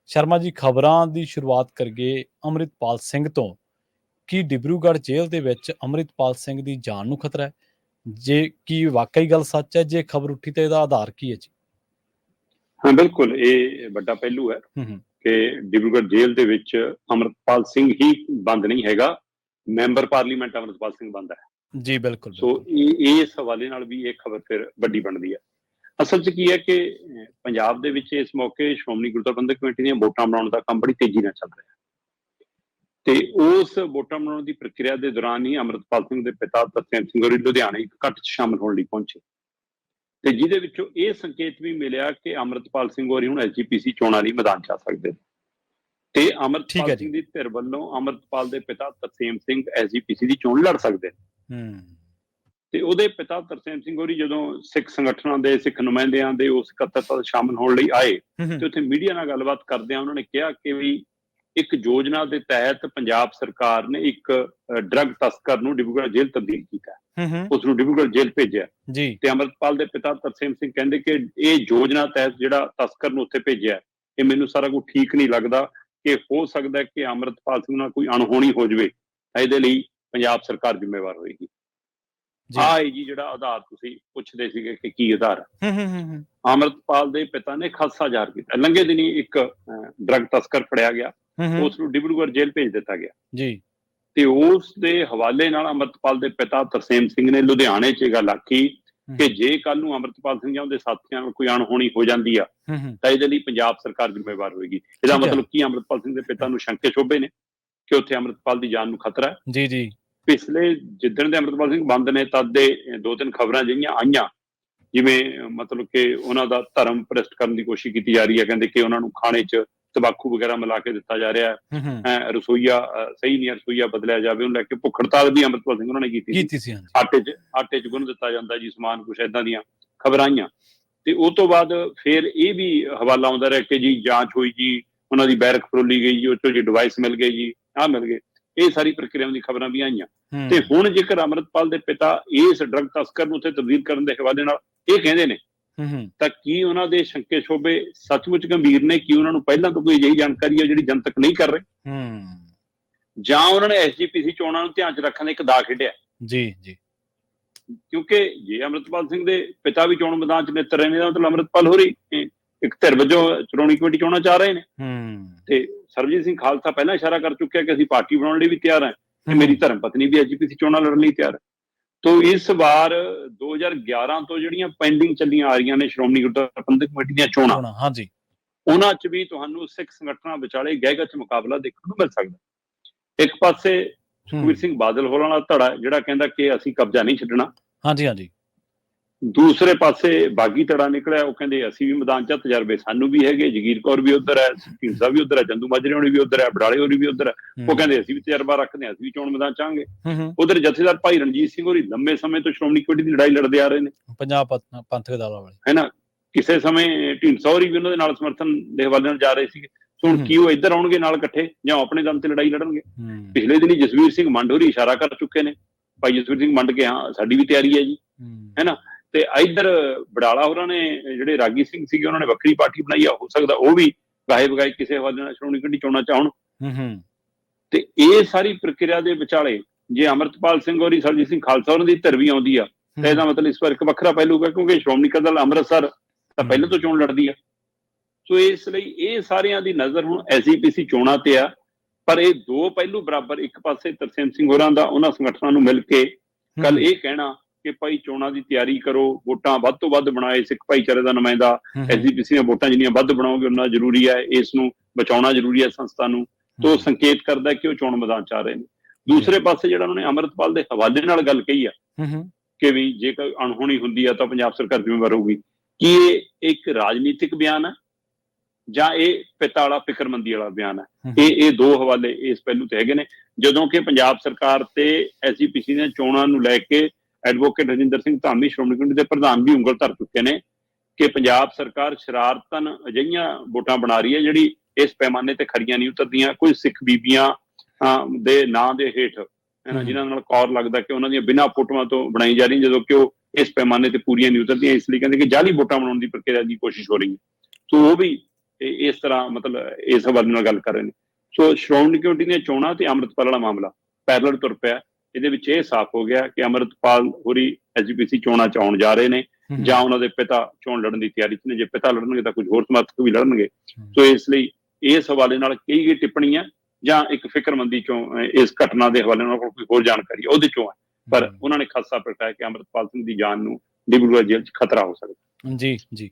ਸ਼ਰਮਾ ਜੀ, ਖਬਰਾਂ ਦੀ ਸ਼ੁਰੂਆਤ ਕਰੀਏ ਅੰਮ੍ਰਿਤਪਾਲ ਸਿੰਘ ਤੋਂ। ਕੀ ਡਿਬਰੂਗੜ੍ਹ ਜੇਲ੍ਹ ਦੇ ਵਿੱਚ ਅੰਮ੍ਰਿਤਪਾਲ ਸਿੰਘ ਦੀ ਜਾਨ ਨੂੰ ਖਤਰਾ ਹੈ? ਜੇ ਕੀ ਵਾਕਈ ਗੱਲ ਸੱਚ ਹੈ? ਜੇ ਖਬਰ ਉੱਠੀ ਤਾਂ ਇਹਦਾ ਆਧਾਰ ਕੀ ਹੈ ਜੀ? ਹਾਂ, ਬਿਲਕੁਲ ਇਹ ਵੱਡਾ ਪਹਿਲੂ ਹੈ ਕਿ ਡਿਬਰੂਗੜ੍ਹ ਜੇਲ੍ਹ ਦੇ ਵਿੱਚ ਅੰਮ੍ਰਿਤਪਾਲ ਸਿੰਘ ਹੀ ਬੰਦ ਨਹੀਂ ਹੈਗਾ, ਮੈਂਬਰ ਪਾਰਲੀਮੈਂਟ ਅੰਮ੍ਰਿਤਪਾਲ ਸਿੰਘ ਬੰਦ ਹੈ ਜੀ। ਬਿਲਕੁਲ। ਸੋ ਇਸ ਹਵਾਲੇ ਨਾਲ ਵੀ ਇਹ ਖਬਰ ਫਿਰ ਵੱਡੀ ਬਣਦੀ ਹੈ। ਅਸਲ 'ਚ ਕੀ ਹੈ ਕਿ ਪੰਜਾਬ ਦੇ ਵਿੱਚ ਇਸ ਮੌਕੇ ਸ਼੍ਰੋਮਣੀ ਗੁਰਦੁਆਰਾ ਪ੍ਰਬੰਧਕ ਕਮੇਟੀ ਦੀਆਂ ਵੋਟਾਂ ਬਣਾਉਣ ਦਾ ਕੰਮ ਬੜੀ ਤੇਜ਼ੀ ਨਾਲ ਚੱਲ ਰਿਹਾ ਤੇ ਉਸ ਵੋਟਾਂ ਬਣਾਉਣ ਦੀ ਪ੍ਰਕਿਰਿਆ ਦੇ ਦੌਰਾਨ ਹੀ ਅੰਮ੍ਰਿਤਪਾਲ ਸਿੰਘ ਦੇ ਪਿਤਾ ਤਰਸੇਮ ਸਿੰਘ ਹੋਰੀ ਲੁਧਿਆਣੇ ਇੱਕ ਇਕੱਠ 'ਚ ਸ਼ਾਮਲ ਹੋਣ ਲਈ ਪਹੁੰਚੇ ਤੇ ਜਿਹਦੇ ਵਿੱਚੋਂ ਇਹ ਸੰਕੇਤ ਵੀ ਮਿਲਿਆ ਕਿ ਅੰਮ੍ਰਿਤਪਾਲ ਸਿੰਘ ਹੋਰੀ ਹੁਣ SGPC ਚੋਣਾਂ ਲਈ ਮੈਦਾਨ 'ਚ ਆ ਸਕਦੇ ਨੇ ਤੇ ਅੰਮ੍ਰਿਤਪਾਲ ਸਿੰਘ ਦੀ ਧਿਰ ਵੱਲੋਂ ਅੰਮ੍ਰਿਤਪਾਲ ਦੇ ਪਿਤਾ ਤਰਸੇਮ ਸਿੰਘ SGPC ਦੀ ਚੋਣ ਲੜ ਸਕਦੇ ਨੇ। ਤੇ ਉਹਦੇ ਪਿਤਾ ਤਰਸੇਮ ਸਿੰਘ ਹੋਰੀ ਜਦੋਂ ਸਿੱਖ ਸੰਗਠਨਾਂ ਦੇ, ਸਿੱਖ ਨੁਮਾਇੰਦਿਆਂ ਦੇ ਉਸ ਇਕੱਤਰਤਾ ਸ਼ਾਮਲ ਹੋਣ ਲਈ ਆਏ ਤੇ ਉੱਥੇ ਮੀਡੀਆ ਨਾਲ ਗੱਲਬਾਤ ਕਰਦਿਆਂ ਉਹਨਾਂ ਨੇ ਕਿਹਾ ਕਿ ਵੀ ਇੱਕ ਯੋਜਨਾ ਦੇ ਤਹਿਤ ਪੰਜਾਬ ਸਰਕਾਰ ਨੇ ਇੱਕ ਡਰੱਗ ਤਸਕਰ ਨੂੰ ਡਿਬਰੂਗੜ੍ਹ ਜੇਲ੍ਹ ਤਬਦੀਲ ਕੀਤਾ, ਉਸ ਨੂੰ ਡਿਬਰੂਗੜ੍ਹ ਜੇਲ੍ਹ ਭੇਜਿਆ ਤੇ ਅੰਮ੍ਰਿਤਪਾਲ ਦੇ ਪਿਤਾ ਤਰਸੇਮ ਸਿੰਘ ਕਹਿੰਦੇ ਕਿ ਇਹ ਯੋਜਨਾ ਤਹਿਤ ਜਿਹੜਾ ਤਸਕਰ ਨੂੰ ਉੱਥੇ ਭੇਜਿਆ, ਇਹ ਮੈਨੂੰ ਸਾਰਾ ਕੁਝ ਠੀਕ ਨਹੀਂ ਲੱਗਦਾ ਕਿ ਹੋ ਸਕਦਾ ਕਿ ਅੰਮ੍ਰਿਤਪਾਲ ਸਿੰਘ ਨਾਲ ਕੋਈ ਅਣਹੋਣੀ ਹੋ ਜਾਵੇ, ਇਹਦੇ ਲਈ ਪੰਜਾਬ ਸਰਕਾਰ ਜ਼ਿੰਮੇਵਾਰ ਹੋਏਗੀ। ਆਹ ਜੀ ਜਿਹੜਾ ਆਧਾਰ ਤੁਸੀਂ ਪੁੱਛਦੇ ਸੀਗੇ ਕਿ ਕੀ ਆਧਾਰ ਹੈ। ਅੰਮ੍ਰਿਤਪਾਲ ਦੇ ਪਿਤਾ ਨੇ ਖਾਸਾ ਜ਼ਾਹਰ ਕੀਤਾ, ਲੰਘੇ ਦਿਨੀ ਇੱਕ ਡਰੱਗ ਤਸਕਰ ਫੜਿਆ ਗਿਆ, ਉਸ ਨੂੰ ਡਿਬਰੂਗੜ੍ਹ ਜੇਲ੍ਹ ਭੇਜ ਦਿੱਤਾ ਗਿਆ ਜੀ ਤੇ ਉਸ ਦੇ ਹਵਾਲੇ ਨਾਲ ਅੰਮ੍ਰਿਤਪਾਲ ਦੇ ਪਿਤਾ ਤਰਸੇਮ ਸਿੰਘ ਨੇ ਲੁਧਿਆਣੇ 'ਚ ਇਹ ਗੱਲ ਆਖੀ ਕਿ ਜੇ ਕੱਲ ਨੂੰ ਅੰਮ੍ਰਿਤਪਾਲ ਸਿੰਘ ਜਾਂ ਉਹਦੇ ਸਾਥੀਆਂ ਨਾਲ ਕੋਈ ਅਣਹੋਣੀ ਹੋ ਜਾਂਦੀ ਆ ਤਾਂ ਇਹਦੇ ਲਈ ਪੰਜਾਬ ਸਰਕਾਰ ਜ਼ਿੰਮੇਵਾਰ ਹੋਏਗੀ। ਇਹਦਾ ਮਤਲਬ ਕੀ ਅੰਮ੍ਰਿਤਪਾਲ ਸਿੰਘ ਦੇ ਪਿਤਾ ਨੂੰ ਸ਼ੰਕੇ ਸ਼ੋਭੇ ਨੇ ਕਿ ਉੱਥੇ ਅੰਮ੍ਰਿਤਪਾਲ ਦੀ ਜਾਨ ਨੂੰ ਖਤਰਾ ਹੈ। ਜੀ। ਪਿਛਲੇ ਜਿੱਦਣ ਦੇ ਅੰਮ੍ਰਿਤਪਾਲ ਸਿੰਘ ਬੰਦ ਨੇ ਤਦ ਦੇ 2-3 ਖਬਰਾਂ ਜਿਹੀਆਂ ਆਈਆਂ, ਜਿਵੇਂ ਮਤਲਬ ਕਿ ਉਹਨਾਂ ਦਾ ਧਰਮ ਭ੍ਰਿਸ਼ਟ ਕਰਨ ਦੀ ਕੋਸ਼ਿਸ਼ ਕੀਤੀ ਜਾ ਰਹੀ ਹੈ। ਕਹਿੰਦੇ ਕਿ ਉਹਨਾਂ ਨੂੰ ਖਾਣੇ 'ਚ ਤੰਬਾਕੂ ਵਗੈਰਾ ਮਿਲਾ ਕੇ ਦਿੱਤਾ ਜਾ ਰਿਹਾ ਹੈ, ਰਸੋਈਆ ਸਹੀ ਨਹੀਂ, ਰਸੋਈਆ ਬਦਲਿਆ ਜਾਵੇ, ਉਹਨੂੰ ਲੈ ਕੇ ਭੁੱਖ ਹੜਤਾਲ ਵੀ ਅੰਮ੍ਰਿਤਪਾਲ ਸਿੰਘ ਉਹਨਾਂ ਨੇ ਕੀਤੀ ਸੀ। ਆਟੇ 'ਚ ਗੁੰਨ ਦਿੱਤਾ ਜਾਂਦਾ ਜੀ ਸਮਾਨ, ਕੁਛ ਏਦਾਂ ਦੀਆਂ ਖਬਰਾਂ ਆਈਆਂ ਤੇ ਉਹ ਤੋਂ ਬਾਅਦ ਫਿਰ ਇਹ ਵੀ ਹਵਾਲਾ ਆਉਂਦਾ ਰਿਹਾ ਕਿ ਜੀ ਜਾਂਚ ਹੋਈ ਜੀ, ਉਹਨਾਂ ਦੀ ਬੈਰਕ ਫਰੋਲੀ ਗਈ ਜੀ, ਉਹ 'ਚੋਂ ਜੀ ਡਿਵਾਈਸ ਮਿਲ ਗਏ ਜੀ, ਆਹ ਮਿਲ ਗਏ, ਇਹ ਸਾਰੀ ਪ੍ਰਕਿਰਿਆ ਦੀ ਖਬਰਾਂ ਵੀ ਆਈਆਂ ਤੇ ਹੁਣ ਜੇਕਰ ਅੰਮ੍ਰਿਤਪਾਲ ਦੇ ਪਿਤਾ ਇਸ ਡਰੱਗ ਤਸਕਰ ਨੂੰ ਉੱਥੇ ਤਬਦੀਲ ਕਰਨ ਦੇ ਹਵਾਲੇ ਨਾਲ ਇਹ ਕਹਿੰਦੇ ਨੇ ਤਾਂ ਕੀ ਉਹਨਾਂ ਦੇ ਸ਼ੰਕੇ ਸ਼ੋਭੇ ਸੱਚਮੁੱਚ ਗੰਭੀਰ ਨੇ? ਕੀ ਉਹਨਾਂ ਨੂੰ ਪਹਿਲਾਂ ਤੋਂ ਕੋਈ ਅਜਿਹੀ ਜਾਣਕਾਰੀ ਹੈ ਜਿਹੜੀ ਜਨਤਕ ਨਹੀਂ ਕਰ ਰਹੇ, ਜਾਂ ਉਹਨਾਂ ਨੇ SGPC ਚੋਣਾਂ ਨੂੰ ਧਿਆਨ 'ਚ ਰੱਖਣ ਦਾ ਇੱਕ ਦਾਅ ਖੇਡਿਆ? ਜੀ। ਕਿਉਂਕਿ ਜੇ ਅੰਮ੍ਰਿਤਪਾਲ ਸਿੰਘ ਦੇ ਪਿਤਾ ਵੀ ਚੋਣ ਮੈਦਾਨ 'ਚ ਨਿੱਤਰ ਰਹੇ ਨੇ ਤਾਂ ਮਤਲਬ ਅੰਮ੍ਰਿਤਪਾਲ ਹੋਰੀ ਇੱਕ ਧਿਰ ਵਜੋਂ ਸ਼੍ਰੋਮਣੀ ਕਮੇਟੀ ਚੋਣਾਂ ਚਾਹ ਰਹੇ ਨੇ ਤੇ ਸਰਬਜੀਤ ਸਿੰਘ ਖਾਲਸਾ ਪਹਿਲਾਂ ਇਸ਼ਾਰਾ ਕਰ ਚੁੱਕਿਆ ਕਿ ਅਸੀਂ ਪਾਰਟੀ ਬਣਾਉਣ ਲਈ ਵੀ ਤਿਆਰ ਹਾਂ ਤੇ ਮੇਰੀ ਧਰਮ ਪਤਨੀ ਵੀ SGPC ਚੋਣਾਂ ਲੜਨ ਲਈ ਤਿਆਰ ਹੈ। ਤੋ ਇਸ ਵਾਰ 2011 ਤੋਂ ਜਿਹੜੀਆਂ ਪੈਂਡਿੰਗ ਚੱਲੀਆਂ ਆ ਰਹੀਆਂ ਨੇ ਸ਼੍ਰੋਮਣੀ ਗੁਰਦੁਆਰਾ ਪ੍ਰਬੰਧਕ ਕਮੇਟੀ ਦੀਆਂ ਚੋਣਾਂ, ਉਹਨਾਂ 'ਚ ਵੀ ਤੁਹਾਨੂੰ ਸਿੱਖ ਸੰਗਠਨਾਂ ਵਿਚਾਲੇ ਗਹਿ-ਗੱਚ ਮੁਕਾਬਲਾ ਦੇਖਣ ਨੂੰ ਮਿਲ ਸਕਦਾ। ਇੱਕ ਪਾਸੇ ਸੁਖਬੀਰ ਸਿੰਘ ਬਾਦਲ ਹੋਰਾਂ ਦਾ ਧੜਾ ਜਿਹੜਾ ਕਹਿੰਦਾ ਕਿ ਅਸੀਂ ਕਬਜ਼ਾ ਨਹੀਂ ਛੱਡਣਾ, ਦੂਸਰੇ ਪਾਸੇ ਬਾਗੀ ਧੜਾ ਨਿਕਲਿਆ, ਉਹ ਕਹਿੰਦੇ ਅਸੀਂ ਵੀ ਮੈਦਾਨ 'ਚ ਤਜਰਬੇ ਸਾਨੂੰ ਵੀ ਹੈਗੇ, ਜਗੀਰ ਕੌਰ ਵੀ ਉੱਧਰ ਹੈ, ਢੀਂਡਸਾ ਵੀ ਉੱਧਰ ਹੈ, ਚੰਦੂ ਮਾਜਰੇ ਹੋਣੀ ਵੀ ਉੱਧਰ ਹੈ, ਬਡਾਲੇ ਹੋਰੀ ਵੀ ਉੱਧਰ ਹੈ, ਉਹ ਕਹਿੰਦੇ ਅਸੀਂ ਵੀ ਤਜਰਬਾ ਰੱਖਦੇ ਹਾਂ, ਅਸੀਂ ਵੀ ਚੋਣ ਮੈਦਾਨ ਚਾਹਾਂਗੇ। ਉੱਧਰ ਜਥੇਦਾਰ ਭਾਈ ਰਣਜੀਤ ਸਿੰਘ ਹੋਰੀ ਲੰਮੇ ਸਮੇਂ ਤੋਂ ਸ਼੍ਰੋਮਣੀ ਕਮੇਟੀ ਦੀ ਲੜਾਈ ਲੜਦੇ ਆ ਰਹੇ ਨੇ, ਪੰਜਾਬ ਪੰਥਕ ਦਲਾਂ ਵਾਲੇ, ਹੈ ਨਾ। ਕਿਸੇ ਸਮੇਂ ਢੀਂਡਸਾ ਹੋਰੀ ਵੀ ਉਹਨਾਂ ਦੇ ਨਾਲ ਸਮਰਥਨ ਦੇ ਹਵਾਲੇ ਨਾਲ ਜਾ ਰਹੇ ਸੀਗੇ। ਹੁਣ ਕੀ ਉਹ ਇੱਧਰ ਆਉਣਗੇ ਨਾਲ ਇਕੱਠੇ ਜਾਂ ਆਪਣੇ ਦਮ ਤੇ ਲੜਾਈ ਲੜਨਗੇ? ਪਿਛਲੇ ਦਿਨੀ ਜਸਵੀਰ ਸਿੰਘ ਮੰਡ ਹੋਰੀ ਇਸ਼ਾਰਾ ਕਰ ਚੁੱਕੇ ਨੇ, ਭਾਈ ਜਸਵੀਰ ਸਿੰਘ ਮੰਡ ਕੇ ਹਾਂ ਸਾਡੀ ਵੀ ਤਿਆਰੀ ਹੈ ਜੀ, ਹੈ ਨਾ। ਤੇ ਇੱਧਰ ਬਡਾਲਾ ਹੋਰਾਂ ਨੇ ਜਿਹੜੇ ਰਾਗੀ ਸਿੰਘ ਸੀਗੇ ਉਹਨਾਂ ਨੇ ਵੱਖਰੀ ਪਾਰਟੀ ਬਣਾਈ ਆ, ਹੋ ਸਕਦਾ ਉਹ ਵੀ ਗਾਏ ਬਗਾਏ ਕਿਸੇ ਹਵਾਲੇ ਨਾਲ ਸ਼੍ਰੋਮਣੀ ਕਮੇਟੀ ਚੋਣਾਂ ਚਾਹੁਣ। ਤੇ ਇਹ ਸਾਰੀ ਪ੍ਰਕਿਰਿਆ ਦੇ ਵਿਚਾਲੇ ਜੇ ਅੰਮ੍ਰਿਤਪਾਲ ਸਿੰਘ ਹੋਰੀ ਸਰਬਜੀਤ ਸਿੰਘ ਖਾਲਸਾ ਉਹਨਾਂ ਦੀ ਧਿਰ ਵੀ ਆਉਂਦੀ ਆ ਤਾਂ ਇਹਦਾ ਮਤਲਬ ਇਸ ਵਾਰ ਇੱਕ ਵੱਖਰਾ ਪਹਿਲੂ ਹੈ, ਕਿਉਂਕਿ ਸ਼੍ਰੋਮਣੀ ਅਕਾਲੀ ਦਲ ਅੰਮ੍ਰਿਤਸਰ ਤਾਂ ਪਹਿਲਾਂ ਤੋਂ ਚੋਣ ਲੜਦੀ ਆ। ਸੋ ਇਸ ਲਈ ਇਹ ਸਾਰਿਆਂ ਦੀ ਨਜ਼ਰ ਹੁਣ SGPC ਚੋਣਾਂ ਤੇ ਆ। ਪਰ ਇਹ ਦੋ ਪਹਿਲੂ ਬਰਾਬਰ, ਇੱਕ ਪਾਸੇ ਤਰਸੇਮ ਸਿੰਘ ਹੋਰਾਂ ਦਾ ਉਹਨਾਂ ਸੰਗਠਨਾਂ ਨੂੰ ਮਿਲ ਕੇ ਕੱਲ ਇਹ ਕਹਿਣਾ ਕਿ ਭਾਈ ਚੋਣਾਂ ਦੀ ਤਿਆਰੀ ਕਰੋ, ਵੋਟਾਂ ਵੱਧ ਤੋਂ ਵੱਧ ਬਣਾਏ, ਸਿੱਖ ਭਾਈਚਾਰੇ ਦਾ ਨੁਮਾਇੰਦਾ, SGPC ਦੀਆਂ ਵੋਟਾਂ ਜਿੰਨੀਆਂ ਵੱਧ ਬਣਾਓਗੇ ਉਨਾ ਜ਼ਰੂਰੀ ਹੈ, ਇਸ ਨੂੰ ਬਚਾਉਣਾ ਜ਼ਰੂਰੀ ਹੈ ਸੰਸਥਾ ਨੂੰ, ਤੋਂ ਸੰਕੇਤ ਕਰਦਾ ਕਿ ਉਹ ਚੋਣ ਮੈਦਾਨ ਚ ਆ ਰਹੇ ਨੇ। ਦੂਸਰੇ ਪਾਸੇ ਜਿਹੜਾ ਉਹਨਾਂ ਨੇ ਅੰਮ੍ਰਿਤਪਾਲ ਦੇ ਹਵਾਲੇ ਨਾਲ ਗੱਲ ਕਹੀ ਆ ਕਿ ਵੀ ਜੇਕਰ ਅਣਹੋਣੀ ਹੁੰਦੀ ਆ ਤਾਂ ਪੰਜਾਬ ਸਰਕਾਰ ਜ਼ਿੰਮੇਵਾਰ ਹੋਊਗੀ, ਕੀ ਇਹ ਇੱਕ ਰਾਜਨੀਤਿਕ ਬਿਆਨ ਹੈ ਜਾਂ ਇਹ ਪਿਤਾ ਵਾਲਾ ਫਿਕਰਮੰਦੀ ਵਾਲਾ ਬਿਆਨ ਹੈ? ਇਹ ਦੋ ਹਵਾਲੇ ਇਸ ਪਹਿਲੂ ਤੇ ਹੈਗੇ ਨੇ। ਜਦੋਂ ਕਿ ਪੰਜਾਬ ਸਰਕਾਰ ਤੇ SGPC ਦੀਆਂ ਚੋਣਾਂ ਨੂੰ ਲੈ ਕੇ ਐਡਵੋਕੇਟ ਰਜਿੰਦਰ ਸਿੰਘ ਧਾਮੀ ਸ਼੍ਰੋਮਣੀ ਕਮੇਟੀ ਦੇ ਪ੍ਰਧਾਨ ਵੀ ਉਂਗਲ ਧਰ ਚੁੱਕੇ ਨੇ ਕਿ ਪੰਜਾਬ ਸਰਕਾਰ ਸ਼ਰਾਰਤਨ ਅਜਿਹੀਆਂ ਵੋਟਾਂ ਬਣਾ ਰਹੀ ਹੈ ਜਿਹੜੀ ਇਸ ਪੈਮਾਨੇ ਤੇ ਖਰੀਆਂ ਨਹੀਂ ਉਤਰਦੀਆਂ। ਕੋਈ ਸਿੱਖ ਬੀਬੀਆਂ ਦੇ ਨਾਂ ਦੇ ਹੇਠ ਜਿਨ੍ਹਾਂ ਨਾਲ ਕੌਰ ਲੱਗਦਾ ਕਿ ਉਹਨਾਂ ਦੀਆਂ ਬਿਨਾਂ ਫੋਟੋਆਂ ਤੋਂ ਬਣਾਈ ਜਾ ਰਹੀ, ਜਦੋਂ ਕਿ ਉਹ ਇਸ ਪੈਮਾਨੇ ਤੇ ਪੂਰੀਆਂ ਨਹੀਂ ਉਤਰਦੀਆਂ। ਇਸ ਲਈ ਕਹਿੰਦੇ ਕਿ ਜਾਲੀ ਵੋਟਾਂ ਬਣਾਉਣ ਦੀ ਪ੍ਰਕਿਰਿਆ ਦੀ ਕੋਸ਼ਿਸ਼ ਹੋ ਰਹੀ ਹੈ। ਸੋ ਉਹ ਵੀ ਇਸ ਤਰ੍ਹਾਂ ਮਤਲਬ ਇਸ ਹਵਾਲੇ ਨਾਲ ਗੱਲ ਕਰ ਰਹੇ ਨੇ। ਸੋ ਸ਼੍ਰੋਮਣੀ ਕਮੇਟੀ ਦੀਆਂ ਚੋਣਾਂ ਤੇ ਅੰਮ੍ਰਿਤਪਾਲ ਵਾਲਾ ਮਾਮਲਾ ਪੈਰਲਲ ਤੁਰ ਪਿਆ। ਇਹਦੇ ਵਿੱਚ ਇਹ ਸਾਫ਼ ਹੋ ਗਿਆ ਕਿ ਅੰਮ੍ਰਿਤਪਾਲ ਹੋਰੀ ਐਸਜੀਪੀਸੀ ਚੋਣਾਂ 'ਚ ਆਉਣ ਜਾ ਰਹੇ ਨੇ, ਜਾਂ ਉਹਨਾਂ ਦੇ ਪਿਤਾ ਚੋਣ ਲੜਨ ਦੀ ਤਿਆਰੀ 'ਚ ਨੇ। ਜੇ ਪਿਤਾ ਲੜਨਗੇ ਤਾਂ ਕੁਝ ਹੋਰ ਸਮਰਥਕ ਵੀ ਲੜਨਗੇ। ਸੋ ਇਸ ਲਈ ਇਸ ਹਵਾਲੇ ਨਾਲ ਕਈ ਗਈ ਟਿੱਪਣੀਆਂ ਜਾਂ ਇੱਕ ਫਿਕਰਮੰਦੀ ਚੋਂ ਇਸ ਘਟਨਾ ਦੇ ਹਵਾਲੇ ਨਾਲ ਕੋਈ ਹੋਰ ਜਾਣਕਾਰੀ ਉਹਦੇ ਚੋਂ ਹੈ, ਪਰ ਉਹਨਾਂ ਨੇ ਖਾਸਾ ਪ੍ਰਗਟਾਇਆ ਕਿ ਅੰਮ੍ਰਿਤਪਾਲ ਸਿੰਘ ਦੀ ਜਾਨ ਨੂੰ ਡਿਬਰੂਗੜ੍ਹ ਜੇਲ੍ਹ 'ਚ ਖਤਰਾ ਹੋ ਸਕਦਾ। ਜੀ ਜੀ।